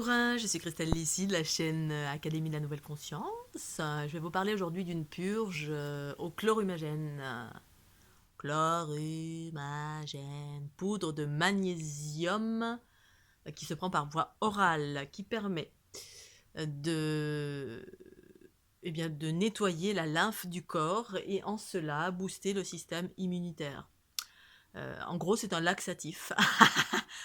Bonjour, je suis Christelle Lissy de la chaîne Académie de la Nouvelle Conscience. Je vais vous parler aujourd'hui d'une purge au chlorhumagène. Chlorhumagène, poudre de magnésium qui se prend par voie orale, qui permet de, de nettoyer la lymphe du corps et en cela booster le système immunitaire. En gros, c'est un laxatif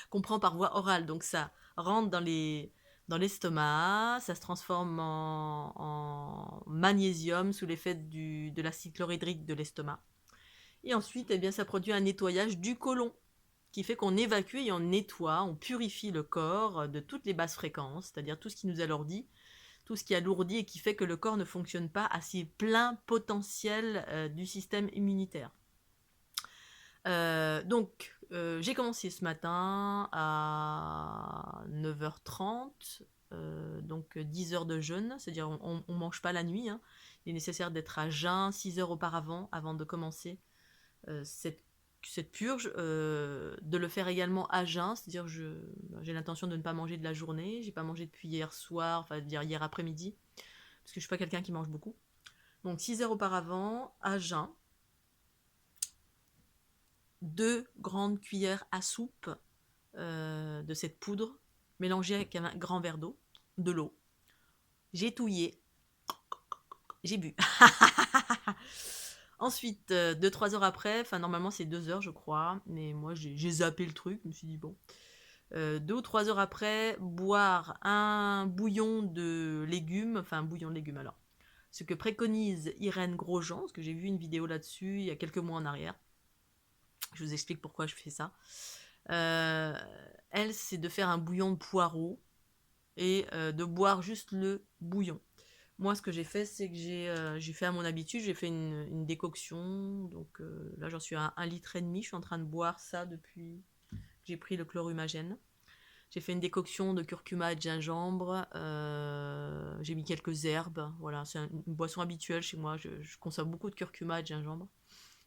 qu'on prend par voie orale, donc ça rentre dans l'estomac, ça se transforme en magnésium sous l'effet de l'acide chlorhydrique de l'estomac. Et ensuite, eh bien, ça produit un nettoyage du côlon, qui fait qu'on évacue et on nettoie, on purifie le corps de toutes les basses fréquences, c'est-à-dire tout ce qui nous alourdit, tout ce qui alourdit et qui fait que le corps ne fonctionne pas à ses pleins potentiels du système immunitaire. J'ai commencé ce matin à 9h30, donc 10 heures de jeûne, c'est-à-dire on ne mange pas la nuit. Hein. Il est nécessaire d'être à jeun 6 heures auparavant, avant de commencer cette purge, de le faire également à jeun, c'est-à-dire j'ai l'intention de ne pas manger de la journée, j'ai pas mangé depuis hier soir, enfin dire hier après-midi, parce que je suis pas quelqu'un qui mange beaucoup. Donc 6 heures auparavant, à jeun, 2 grandes cuillères à soupe de cette poudre mélangée avec un grand verre d'eau, de l'eau. J'ai touillé, j'ai bu. Ensuite, 2-3 heures après, enfin normalement c'est 2 heures je crois, mais moi j'ai zappé le truc, je me suis dit bon. 2 ou 3 heures après, boire un bouillon de légumes, enfin un bouillon de légumes alors. Ce que préconise Irène Grosjean, parce que j'ai vu une vidéo là-dessus il y a quelques mois en arrière. Je vous explique pourquoi je fais ça. Elle, c'est de faire un bouillon de poireaux et de boire juste le bouillon. Moi, ce que j'ai fait, c'est que j'ai fait à mon habitude, j'ai fait une décoction. Donc là, j'en suis à 1,5 litre. Je suis en train de boire ça depuis que j'ai pris le chlorhumagène. J'ai fait une décoction de curcuma et de gingembre. J'ai mis quelques herbes. Voilà, c'est une boisson habituelle chez moi. Je consomme beaucoup de curcuma et de gingembre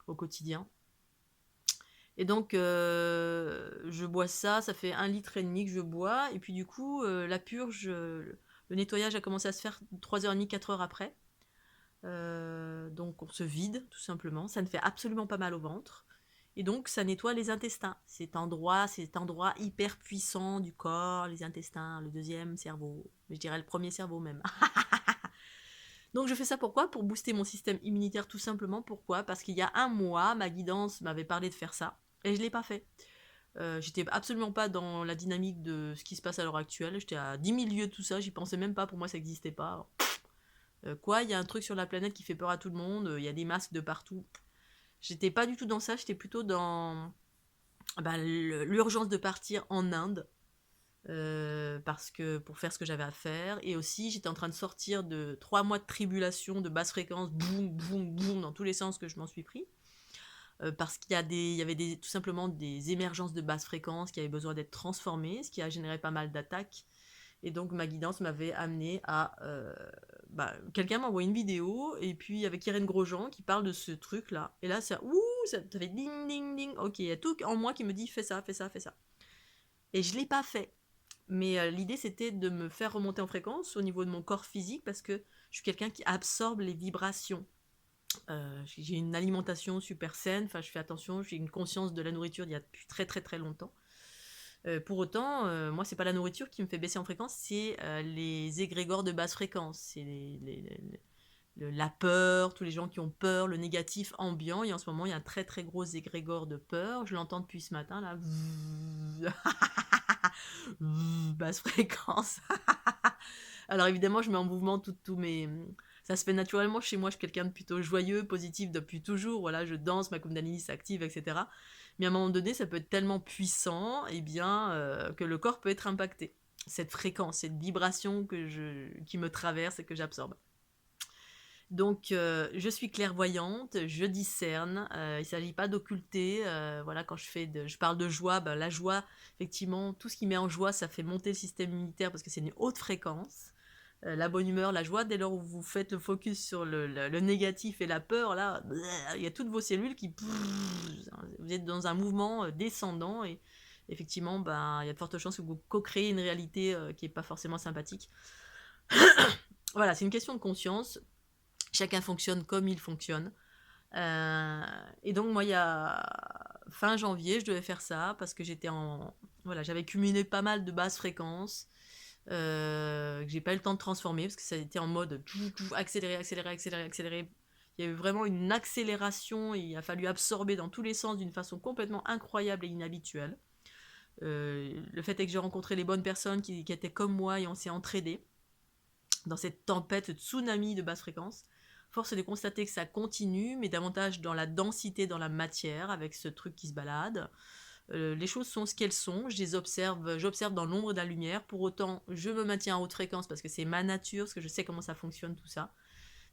au quotidien. Et donc, je bois ça, ça fait 1,5 litre que je bois. Et puis du coup, la purge, le nettoyage a commencé à se faire 3h30, 4 heures après. Donc on se vide, tout simplement. Ça ne fait absolument pas mal au ventre. Et donc, ça nettoie les intestins. Cet endroit hyper puissant du corps, les intestins, le deuxième cerveau. Je dirais le premier cerveau même. Donc je fais ça pourquoi? Pour booster mon système immunitaire tout simplement. Pourquoi? Parce qu'il y a un mois, ma guidance m'avait parlé de faire ça. Et je ne l'ai pas fait. J'étais absolument pas dans la dynamique de ce qui se passe à l'heure actuelle. J'étais à 10 000 lieues de tout ça. J'y pensais même pas. Pour moi, ça n'existait pas. Quoi? Il y a un truc sur la planète qui fait peur à tout le monde. Il y a des masques de partout. J'étais pas du tout dans ça. J'étais plutôt dans l'urgence de partir en Inde. Parce que pour faire ce que j'avais à faire. Et aussi, j'étais en train de sortir de 3 mois de tribulation, de basse fréquence, boum, boum, boum, dans tous les sens que je m'en suis pris. Parce qu'il y avait tout simplement des émergences de basse fréquence qui avaient besoin d'être transformées, ce qui a généré pas mal d'attaques. Et donc ma guidance m'avait amené à... quelqu'un m'a envoyé une vidéo, et puis avec Irène Grosjean qui parle de ce truc-là. Et là, ça fait ding, ding, ding. Ok, il y a tout en moi qui me dit fais ça, fais ça, fais ça. Et je ne l'ai pas fait. Mais l'idée, c'était de me faire remonter en fréquence au niveau de mon corps physique, parce que je suis quelqu'un qui absorbe les vibrations. J'ai une alimentation super saine, enfin je fais attention, j'ai une conscience de la nourriture d'il y a depuis très très très longtemps. Pour autant, moi c'est pas la nourriture qui me fait baisser en fréquence, c'est les égrégores de basse fréquence, c'est la peur, tous les gens qui ont peur, le négatif ambiant, et en ce moment il y a un très très gros égrégore de peur, je l'entends depuis ce matin là, basse fréquence. Alors évidemment je mets en mouvement tout mes... Ça se fait naturellement chez moi, je suis quelqu'un de plutôt joyeux, positif depuis toujours, voilà, je danse, ma Kundalini s'active, etc. Mais à un moment donné, ça peut être tellement puissant, que le corps peut être impacté. Cette fréquence, cette vibration qui me traverse et que j'absorbe. Donc, je suis clairvoyante, je discerne, il ne s'agit pas d'occulter, voilà, quand je parle de joie, la joie, effectivement, tout ce qui met en joie, ça fait monter le système immunitaire parce que c'est une haute fréquence. La bonne humeur, la joie, dès lors où vous faites le focus sur le négatif et la peur, là, il y a toutes vos cellules qui... Vous êtes dans un mouvement descendant et effectivement, ben, il y a de fortes chances que vous co-créez une réalité qui n'est pas forcément sympathique. Voilà, c'est une question de conscience. Chacun fonctionne comme il fonctionne. Et donc, moi, il y a fin janvier, je devais faire ça parce que j'étais en. Voilà, j'avais cumulé pas mal de basses fréquences que j'ai pas eu le temps de transformer parce que ça a été en mode accélérer, accélérer, accélérer, accélérer. Il y a eu vraiment une accélération et il a fallu absorber dans tous les sens d'une façon complètement incroyable et inhabituelle. Le fait est que j'ai rencontré les bonnes personnes qui étaient comme moi et on s'est entraidés dans cette tempête, ce tsunami de basse fréquence. Force est de constater que ça continue, mais davantage dans la densité, dans la matière, avec ce truc qui se balade. Les choses sont ce qu'elles sont, je les observe, j'observe dans l'ombre et dans la lumière. Pour autant, je me maintiens à haute fréquence parce que c'est ma nature, parce que je sais comment ça fonctionne tout ça.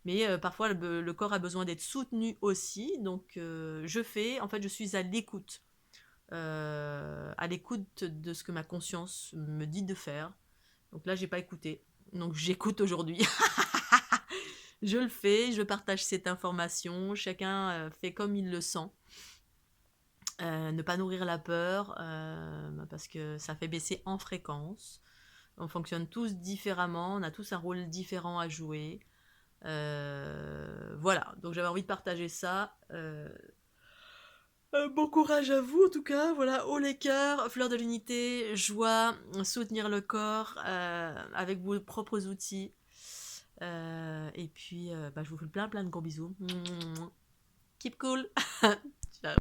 Mais parfois, le corps a besoin d'être soutenu aussi, donc je suis à l'écoute de ce que ma conscience me dit de faire. Donc là, j'ai pas écouté, donc j'écoute aujourd'hui. Je le fais, je partage cette information, chacun fait comme il le sent. Ne pas nourrir la peur, parce que ça fait baisser en fréquence. On fonctionne tous différemment, on a tous un rôle différent à jouer. Voilà, donc j'avais envie de partager ça. Bon courage à vous en tout cas, voilà, haut les cœurs, fleur de l'unité, joie, soutenir le corps avec vos propres outils. Et puis, je vous fais plein de gros bisous. Keep cool. Ciao.